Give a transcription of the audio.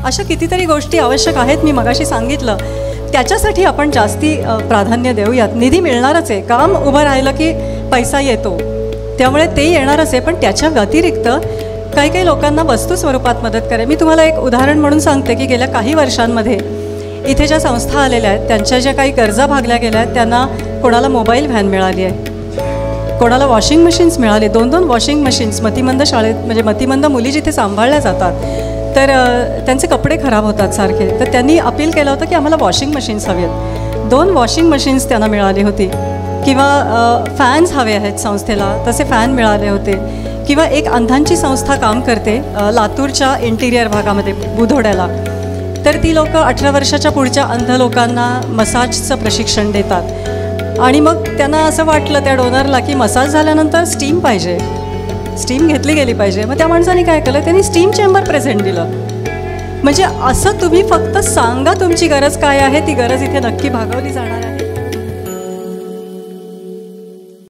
अशा कितीतरी गोष्टी आवश्यक आहेत, मी मगाशी सांगितलं. त्याच्यासाठी आपण जास्ती प्राधान्य देऊयात. निधी मिळणारच आहे, काम उभं राहिलं की पैसा येतो, त्यामुळे ते येणारच आहे. पण त्याच्या व्यतिरिक्त काही काही लोकांना वस्तू स्वरूपात मदत करेल. मी तुम्हाला एक उदाहरण म्हणून सांगते की गेल्या काही वर्षांमध्ये इथे ज्या संस्था आलेल्या आहेत त्यांच्या ज्या काही गरजा भागल्या गेल्या आहेत, त्यांना कोणाला मोबाईल व्हॅन मिळाली आहे, कोणाला वॉशिंग मशीन्स मिळाले, 2-2 वॉशिंग मशीन्स. मतिमंद शाळेत म्हणजे मतिमंद मुली जिथे सांभाळल्या जातात तर त्यांचे कपडे खराब होतात सारखे, तर त्यांनी अपील केलं होतं की आम्हाला वॉशिंग मशीन्स हवी आहेत. 2 वॉशिंग मशीन्स त्यांना मिळाली होती. किंवा फॅन्स हवे आहेत संस्थेला, तसे फॅन मिळाले होते. किंवा एक अंधांची संस्था काम करते लातूरच्या इंटिरियर भागामध्ये बुधोड्याला, तर ती लोकं 18 वर्षाच्या पुढच्या अंध लोकांना मसाजचं प्रशिक्षण देतात. आणि मग त्यांना असं वाटलं त्या डोनरला की मसाज झाल्यानंतर स्टीम पाहिजे, स्टीम घेतली गेली पाहिजे. मग त्या माणसाने काय केलं, त्यांनी स्टीम चेंबर प्रेझेंट दिलं. म्हणजे असं तुम्ही फक्त सांगा तुमची गरज काय आहे, ती गरज इथे नक्की भागवली जाणार आहे.